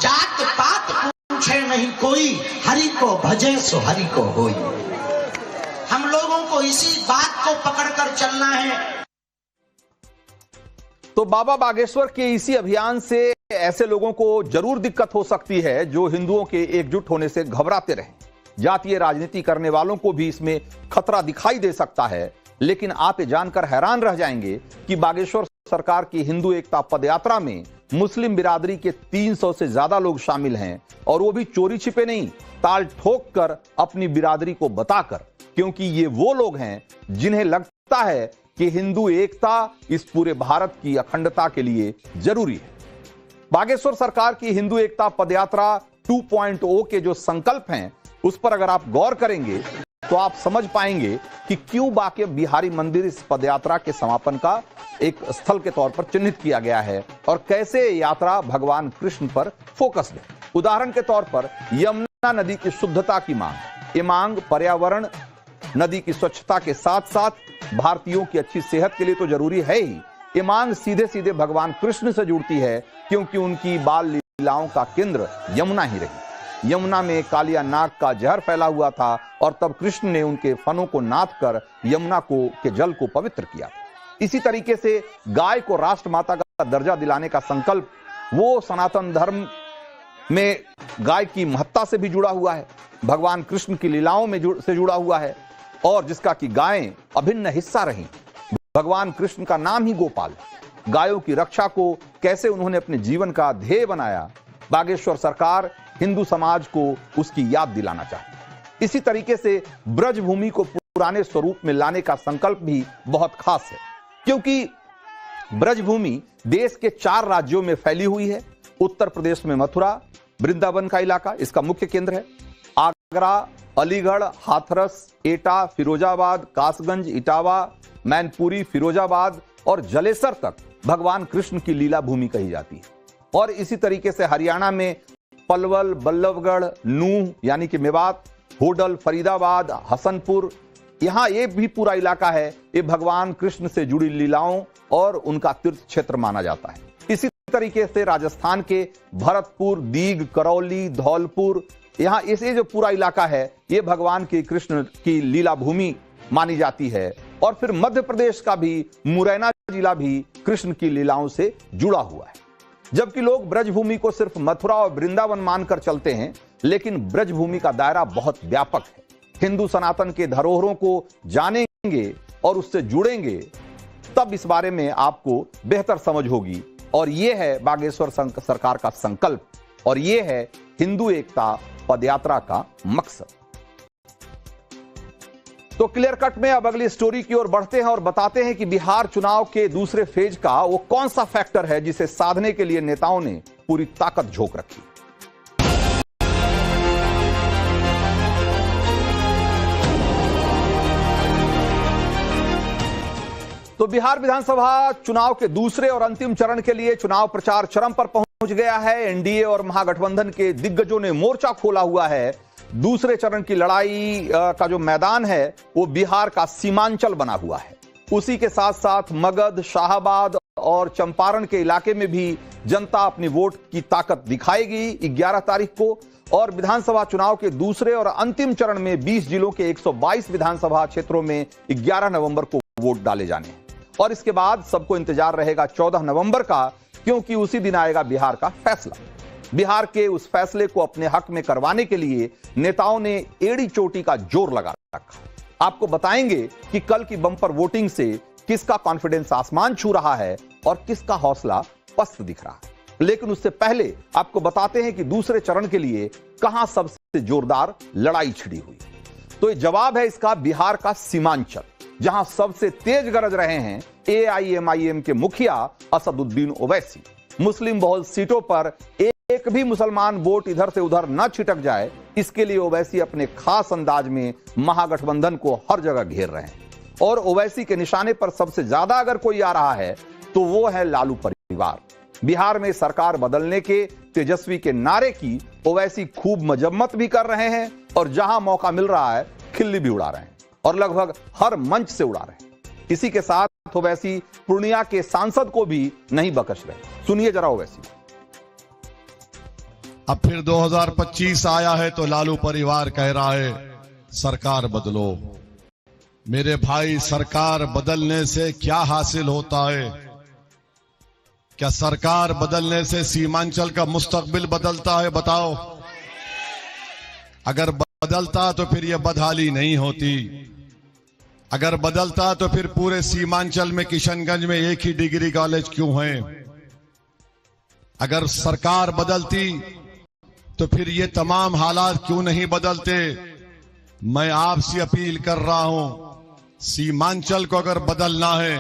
जात पात पूछे नहीं कोई, हरि को भजे सो हरि को होई। हम लोगों को इसी बात को पकड़कर चलना है। तो बाबा बागेश्वर के इसी अभियान से ऐसे लोगों को जरूर दिक्कत हो सकती है जो हिंदुओं के एकजुट होने से घबराते रहे। जातीय राजनीति करने वालों को भी इसमें खतरा दिखाई दे सकता है, लेकिन आप ये जानकर हैरान रह जाएंगे कि बागेश्वर सरकार की हिंदू एकता पदयात्रा में मुस्लिम बिरादरी के 300 से ज्यादा लोग शामिल हैं और वो भी चोरी छिपे नहीं, ताल ठोक कर अपनी बिरादरी को बताकर, क्योंकि ये वो लोग हैं जिन्हें लगता है कि हिंदू एकता इस पूरे भारत की अखंडता के लिए जरूरी है। बागेश्वर सरकार की हिंदू एकता पदयात्रा 2.0 के जो संकल्प हैं उस पर अगर आप गौर करेंगे तो आप समझ पाएंगे कि क्यों बाके बिहारी मंदिर इस पदयात्रा के समापन का एक स्थल के तौर पर चिन्हित किया गया है और कैसे यात्रा भगवान कृष्ण पर फोकस है। उदाहरण के तौर पर यमुना नदी की शुद्धता की मांग, ये मांग पर्यावरण, नदी की स्वच्छता के साथ साथ भारतीयों की अच्छी सेहत के लिए तो जरूरी है ही। ये मांग सीधे सीधे भगवान कृष्ण से जुड़ती है क्योंकि उनकी बाल लीलाओं का केंद्र यमुना ही रही। यमुना में कालिया नाग का जहर फैला हुआ था और तब कृष्ण ने उनके फनों को नाथ कर यमुना के जल को पवित्र किया। इसी तरीके से गाय को राष्ट्रमाता का दर्जा दिलाने का संकल्प वो सनातन धर्म में गाय की महत्ता से भी जुड़ा हुआ है, भगवान कृष्ण की लीलाओं में से जुड़ा हुआ है और जिसका कि गायें अभिन्न हिस्सा रही। भगवान कृष्ण का नाम ही गोपाल। गायों की रक्षा को कैसे उन्होंने अपने जीवन का ध्येय बनाया, बागेश्वर सरकार हिंदू समाज को उसकी याद दिलाना चाहती। इसी तरीके से ब्रजभूमि को पुराने स्वरूप में लाने का संकल्प भी बहुत खास है क्योंकि ब्रजभूमि देश के 4 राज्यों में फैली हुई है। उत्तर प्रदेश में मथुरा, वृंदावन का इलाका इसका मुख्य केंद्र है। आगरा, अलीगढ़, हाथरस, एटा, फिरोजाबाद, कासगंज, इटावा, मैनपुरी, फिरोजाबाद और जलेसर तक भगवान कृष्ण की लीला भूमि कही जाती है। और इसी तरीके से हरियाणा में पलवल, बल्लभगढ़, नूह यानी कि मेवात, होडल, फरीदाबाद, हसनपुर, यहां ये भी पूरा इलाका है, ये भगवान कृष्ण से जुड़ी लीलाओं और उनका तीर्थ क्षेत्र माना जाता है। इसी तरीके से राजस्थान के भरतपुर, दीग, करौली, धौलपुर, यहां इसे जो पूरा इलाका है ये भगवान की कृष्ण की लीला भूमि मानी जाती है। और फिर मध्य प्रदेश का भी मुरैना जिला भी कृष्ण की लीलाओं से जुड़ा हुआ है। जबकि लोग ब्रजभूमि को सिर्फ मथुरा और वृंदावन मानकर चलते हैं, लेकिन ब्रजभूमि का दायरा बहुत व्यापक है। हिंदू सनातन के धरोहरों को जानेंगे और उससे जुड़ेंगे तब इस बारे में आपको बेहतर समझ होगी। और यह है बागेश्वर सरकार का संकल्प और यह है हिंदू एकता पदयात्रा का मकसद। तो क्लियर कट में अब अगली स्टोरी की ओर बढ़ते हैं और बताते हैं कि बिहार चुनाव के दूसरे फेज का वो कौन सा फैक्टर है जिसे साधने के लिए नेताओं ने पूरी ताकत झोंक रखी। तो बिहार विधानसभा चुनाव के दूसरे और अंतिम चरण के लिए चुनाव प्रचार चरम पर पहुंच गया है। एनडीए और महागठबंधन के दिग्गजों ने मोर्चा खोला हुआ है। दूसरे चरण की लड़ाई का जो मैदान है वो बिहार का सीमांचल बना हुआ है। उसी के साथ साथ मगध, शाहाबाद और चंपारण के इलाके में भी जनता अपनी वोट की ताकत दिखाएगी 11 तारीख को। और विधानसभा चुनाव के दूसरे और अंतिम चरण में 20 जिलों के 122 विधानसभा क्षेत्रों में 11 नवंबर को वोट डाले जाने हैं। और इसके बाद सबको इंतजार रहेगा 14 नवंबर का, क्योंकि उसी दिन आएगा बिहार का फैसला। बिहार के उस फैसले को अपने हक में करवाने के लिए नेताओं ने एड़ी चोटी का जोर लगा रखा। आपको बताएंगे कि कल की बम्पर वोटिंग से किसका कॉन्फिडेंस आसमान छू रहा है और किसका हौसला पस्त दिख रहा है। लेकिन उससे पहले आपको बताते हैं कि दूसरे चरण के लिए कहां सबसे जोरदार लड़ाई छिड़ी हुई। तो ये जवाब है इसका बिहार का सीमांचल, जहां सबसे तेज गरज रहे हैं एआईएमआईएम के मुखिया असदुद्दीन ओवैसी। मुस्लिम बहुल सीटों पर एक भी मुसलमान वोट इधर से उधर न छिटक जाए, इसके लिए ओवैसी अपने खास अंदाज में महागठबंधन को हर जगह घेर रहे हैं। और ओवैसी के निशाने पर सबसे ज्यादा अगर कोई आ रहा है तो वो है लालू परिवार। बिहार में सरकार बदलने के तेजस्वी के नारे की ओवैसी खूब मजम्मत भी कर रहे हैं और जहां मौका मिल रहा है खिल्ली भी उड़ा रहे हैं और लगभग हर मंच से उड़ा रहे हैं। इसी के साथ ओवैसी पूर्णिया के सांसद को भी नहीं बख्श रहे। सुनिए जरा ओवैसी। अब फिर 2025 आया है तो लालू परिवार कह रहा है सरकार बदलो। मेरे भाई, सरकार बदलने से क्या हासिल होता है? क्या सरकार बदलने से सीमांचल का मुस्तकबिल बदलता है? बताओ। अगर बदलता तो फिर यह बदहाली नहीं होती। अगर बदलता तो फिर पूरे सीमांचल में किशनगंज में एक ही डिग्री कॉलेज क्यों है? अगर सरकार बदलती तो फिर ये तमाम हालात क्यों नहीं बदलते? मैं आपसे अपील कर रहा हूं, सीमांचल को अगर बदलना है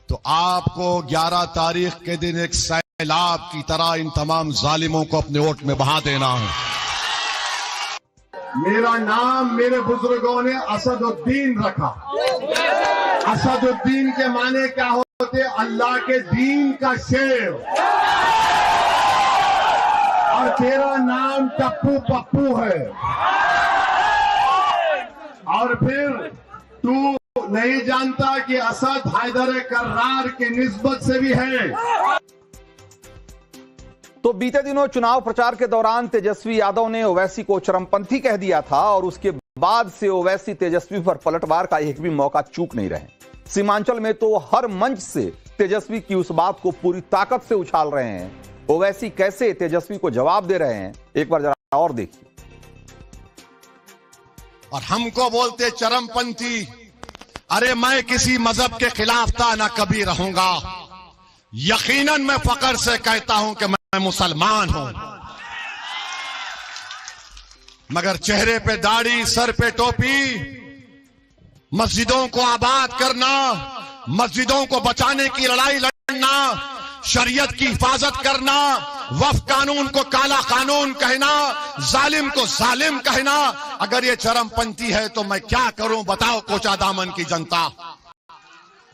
तो आपको 11 तारीख के दिन एक सैलाब की तरह इन तमाम जालिमों को अपने वोट में बहा देना है। मेरा नाम मेरे बुजुर्गों ने असदुद्दीन रखा। असदुद्दीन के माने क्या होते? अल्लाह के दीन का शेर। और तेरा नाम टप्पू पप्पू है। और फिर तू नहीं जानता कि असद हैदर कर्रार के निस्बत से भी है। तो बीते दिनों चुनाव प्रचार के दौरान तेजस्वी यादव ने ओवैसी को चरमपंथी कह दिया था और उसके बाद से ओवैसी तेजस्वी पर पलटवार का एक भी मौका चूक नहीं रहे। सीमांचल में तो हर मंच से तेजस्वी की उस बात को पूरी ताकत से उछाल रहे हैं। ओवैसी कैसे तेजस्वी को जवाब दे रहे हैं, एक बार जरा और देखिए। और हमको बोलते चरमपंथी। अरे मैं किसी मजहब के खिलाफ था, ना कभी रहूंगा। यकीनन मैं फख्र से कहता हूं कि मैं मुसलमान हूं, मगर चेहरे पे दाढ़ी, सर पे टोपी, मस्जिदों को आबाद करना, मस्जिदों को बचाने की लड़ाई लड़ना, शरीयत की हिफाजत करना, वक्फ कानून को काला कानून कहना, जालिम को जालिम कहना, अगर ये चरमपंथी है तो मैं क्या करूं? बताओ कोचा दामन की जनता,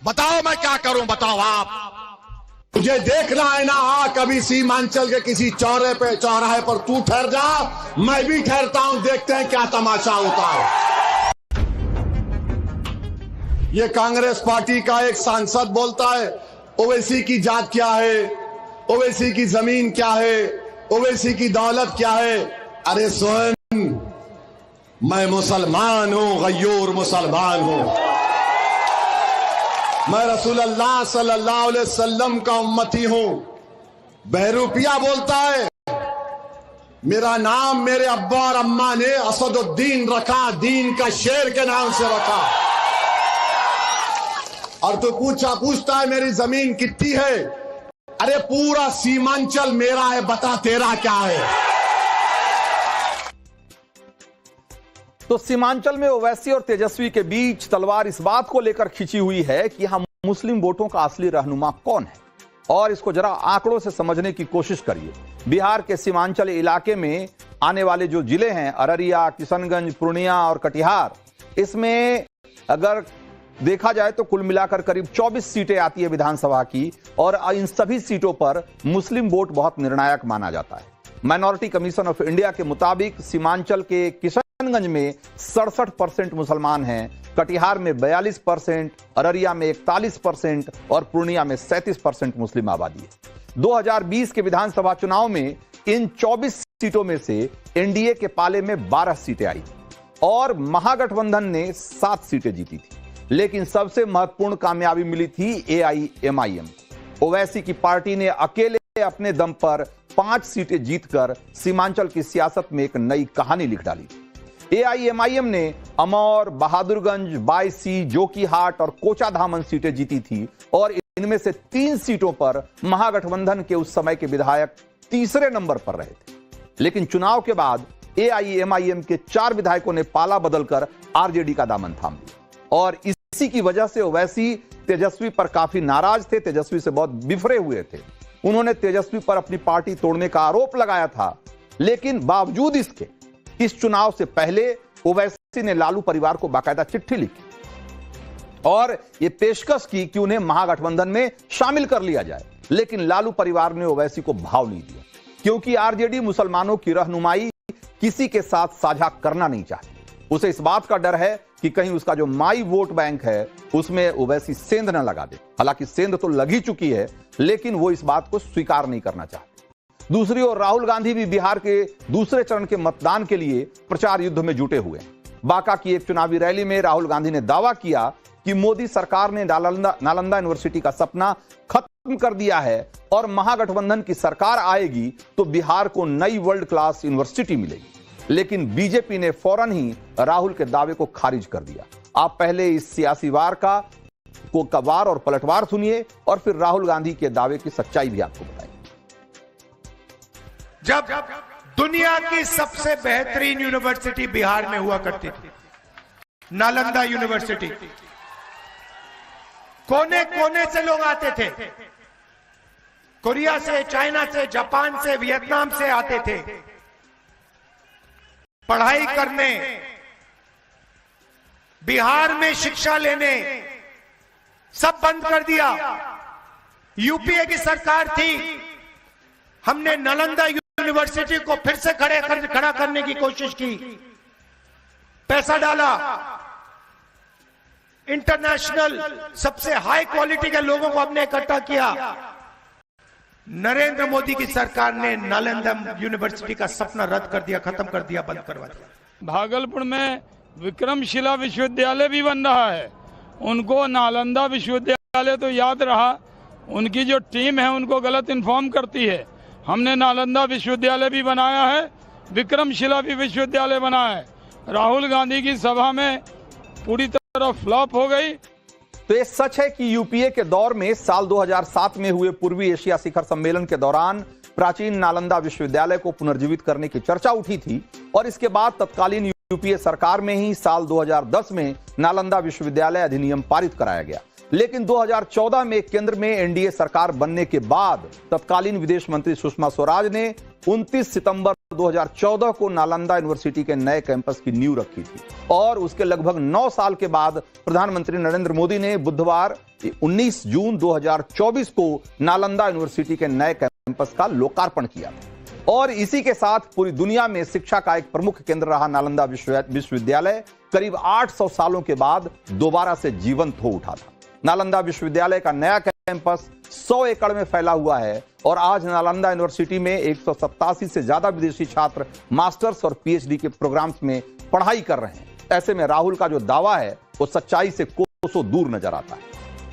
बताओ मैं क्या करूं? बताओ आप। मुझे देखना है ना, कभी सीमांचल के किसी चौराहे पर तू ठहर जा, मैं भी ठहरता हूं, देखते हैं क्या तमाशा होता है। ये कांग्रेस पार्टी का एक सांसद बोलता है ओवैसी की जात क्या है, ओवैसी की जमीन क्या है, ओवैसी की दौलत क्या है। अरे सुन, मैं मुसलमान हूं, गयूर मुसलमान हूं। मैं रसूलुल्लाह सल्लल्लाहु अलैहि वसल्लम का उम्मती हूं। बहरूपिया बोलता है मेरा नाम मेरे अब्बा और अम्मा ने असदुद्दीन रखा, दीन का शेर के नाम से रखा। और तो पूछता है मेरी जमीन कितनी है? अरे पूरा सीमांचल मेरा है, बता तेरा क्या है? तो सीमांचल में ओवैसी और तेजस्वी के बीच तलवार इस बात को लेकर खिंची हुई है कि हम मुस्लिम वोटों का असली रहनुमा कौन है, और इसको जरा आंकड़ों से समझने की कोशिश करिए। बिहार के सीमांचल इलाके में आने वाले जो जिले हैं, अररिया, किशनगंज, पूर्णिया और कटिहार, इसमें अगर देखा जाए तो कुल मिलाकर करीब 24 सीटें आती है विधानसभा की, और इन सभी सीटों पर मुस्लिम वोट बहुत निर्णायक माना जाता है। माइनॉरिटी कमीशन ऑफ इंडिया के मुताबिक सीमांचल के किशनगंज में 67% मुसलमान हैं, कटिहार में 42%, अररिया में 41% और पूर्णिया में 37% मुस्लिम आबादी है। 2020 के विधानसभा चुनाव में इन 24 सीटों में से एनडीए के पाले में 12 सीटें आई और महागठबंधन ने 7 सीटें जीती थी। लेकिन सबसे महत्वपूर्ण कामयाबी मिली थी एआईएमआईएम। ओवैसी की पार्टी ने अकेले अपने दम पर 5 सीटें जीतकर सीमांचल की सियासत में एक नई कहानी लिख डाली। एआईएमआईएम ने अमौर, बहादुरगंज, बायसी, जोकीहाट और कोचाधामन सीटें जीती थी और इनमें से 3 सीटों पर महागठबंधन के उस समय के विधायक तीसरे नंबर पर रहे थे। लेकिन चुनाव के बाद एआईएमआईएम के 4 विधायकों ने पाला बदलकर आरजेडी का दामन थाम लिया और इसी की वजह से ओवैसी तेजस्वी पर काफी नाराज थे, तेजस्वी से बहुत बिफरे हुए थे। उन्होंने तेजस्वी पर अपनी पार्टी तोड़ने का आरोप लगाया था। लेकिन बावजूद इसके इस चुनाव से पहले ओवैसी ने लालू परिवार को बाकायदा चिट्ठी लिखी और यह पेशकश की कि उन्हें महागठबंधन में शामिल कर लिया जाए। लेकिन लालू परिवार ने ओवैसी को भाव नहीं दिया क्योंकि आरजेडी मुसलमानों की रहनुमाई किसी के साथ साझा करना नहीं चाहती। उसे इस बात का डर है कि कहीं उसका जो माई वोट बैंक है उसमें ओवैसी सेंध न लगा दे। हालांकि सेंध तो लग ही चुकी है, लेकिन वो इस बात को स्वीकार नहीं करना चाहते। दूसरी ओर राहुल गांधी भी बिहार के दूसरे चरण के मतदान के लिए प्रचार युद्ध में जुटे हुए हैं। बांका की एक चुनावी रैली में राहुल गांधी ने दावा किया कि मोदी सरकार ने नालंदा यूनिवर्सिटी का सपना खत्म कर दिया है और महागठबंधन की सरकार आएगी तो बिहार को नई वर्ल्ड क्लास यूनिवर्सिटी मिलेगी। लेकिन बीजेपी ने फौरन ही राहुल के दावे को खारिज कर दिया। आप पहले इस सियासी वार का वार और पलटवार सुनिए और फिर राहुल गांधी के दावे की सच्चाई भी आपको बताएंगे। जब दुनिया की सबसे बेहतरीन यूनिवर्सिटी बिहार में हुआ करती थी, नालंदा यूनिवर्सिटी, कोने कोने से लोग आते थे, कोरिया से, चाइना से, जापान से, वियतनाम से आते थे पढ़ाई करने, बिहार में शिक्षा लेने। सब बंद कर दिया। यूपीए की सरकार थी, हमने नालंदा यूनिवर्सिटी को फिर से खड़ा करने की कोशिश की, पैसा डाला, इंटरनेशनल सबसे हाई क्वालिटी के लोगों को हमने इकट्ठा किया। नरेंद्र मोदी की सरकार ने नालंदा यूनिवर्सिटी का सपना रद्द कर दिया, खत्म कर दिया, बंद करवा दिया। भागलपुर में विक्रमशिला विश्वविद्यालय भी बन रहा है। उनको नालंदा विश्वविद्यालय तो याद रहा, उनकी जो टीम है उनको गलत इन्फॉर्म करती है। हमने नालंदा विश्वविद्यालय भी बनाया है, विक्रमशिला भी विश्वविद्यालय बनाया है। राहुल गांधी की सभा में पूरी तरह फ्लॉप हो गई। तो ये सच है कि यूपीए के दौर में साल 2007 में हुए पूर्वी एशिया शिखर सम्मेलन के दौरान प्राचीन नालंदा विश्वविद्यालय को पुनर्जीवित करने की चर्चा उठी थी और इसके बाद तत्कालीन यूपीए सरकार में ही साल 2010 में नालंदा विश्वविद्यालय अधिनियम पारित कराया गया। लेकिन 2014 में केंद्र में एनडीए सरकार बनने के बाद तत्कालीन विदेश मंत्री सुषमा स्वराज ने 29 सितंबर 2014 को नालंदा यूनिवर्सिटी के नए कैंपस की नींव रखी थी और उसके लगभग 9 साल के बाद प्रधानमंत्री नरेंद्र मोदी ने बुधवार 19 जून 2024 को नालंदा यूनिवर्सिटी के नए कैंपस का लोकार्पण किया और इसी के साथ पूरी दुनिया में शिक्षा का एक प्रमुख केंद्र रहा नालंदा विश्वविद्यालय करीब 800 सालों के बाद दोबारा से जीवंत हो उठा था। नालंदा विश्वविद्यालय का नया कैंपस 100 एकड़ में फैला हुआ है और आज नालंदा यूनिवर्सिटी में 187 से ज्यादा विदेशी छात्र मास्टर्स और पीएचडी के प्रोग्राम्स में पढ़ाई कर रहे हैं। ऐसे में राहुल का जो दावा है वो सच्चाई से कोसों दूर नजर आता है।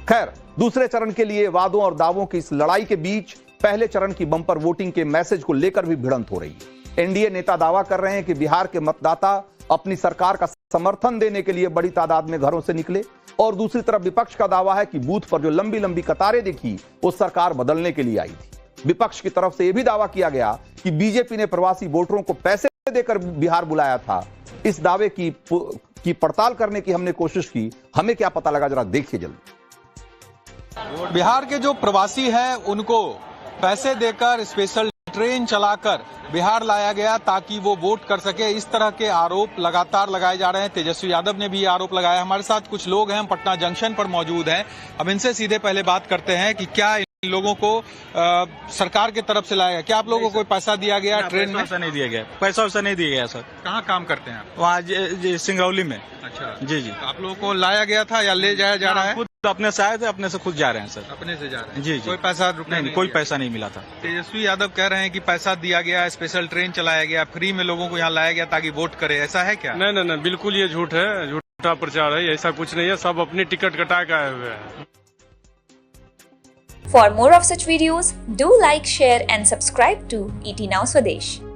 खैर, दूसरे चरण के लिए वादों और दावों की इस लड़ाई के बीच पहले चरण की बंपर वोटिंग के मैसेज को लेकर भी भिड़ंत हो रही है। एनडीए नेता दावा कर रहे हैं कि बिहार के मतदाता अपनी सरकार का समर्थन देने के लिए बड़ी तादाद में घरों से निकले और दूसरी तरफ विपक्ष का दावा है कि बूथ पर जो लंबी लंबी कतारें दिखी वो सरकार बदलने के लिए आई थी। विपक्ष की तरफ से यह भी दावा किया गया कि बीजेपी ने प्रवासी वोटरों को पैसे देकर बिहार बुलाया था। इस दावे की पड़ताल करने की हमने कोशिश की, हमें क्या पता लगा जरा देखिए जल्दी। बिहार के जो प्रवासी हैं उनको पैसे देकर स्पेशल ट्रेन चलाकर बिहार लाया गया ताकि वो वोट कर सके। इस तरह के आरोप लगातार लगाए जा रहे हैं। तेजस्वी यादव ने भी आरोप लगाया। हमारे साथ कुछ लोग हैं, हम पटना जंक्शन पर मौजूद हैं। अब इनसे सीधे पहले बात करते हैं कि क्या इन लोगों को सरकार की तरफ से लाया गया, क्या आप लोगों को कोई पैसा दिया गया ट्रेन में? पैसा नहीं दिया गया, पैसा वैसा नहीं दिया गया सर। कहाँ काम करते हैं आप? वहाँ सिंगरौली में। अच्छा जी जी। आप लोगों को लाया गया था या ले जाया जा रहा है? खुद अपने से आए थे, अपने से खुद जा रहे हैं सर। अपने से जा रहे हैं? जी। कोई पैसा रुपया नहीं, कोई पैसा नहीं मिला था। तेजस्वी यादव कह रहे हैं कि पैसा दिया गया, स्पेशल ट्रेन चलाया गया, फ्री में लोगों को यहाँ लाया गया ताकि वोट करे, ऐसा है क्या? नहीं नहीं नहीं, बिल्कुल ये झूठ है, झूठा प्रचार है, ऐसा कुछ नहीं है। सब अपनी टिकट कटा के आए हुए हैं। For more of such videos, do like, share and subscribe to ET Now Swadesh.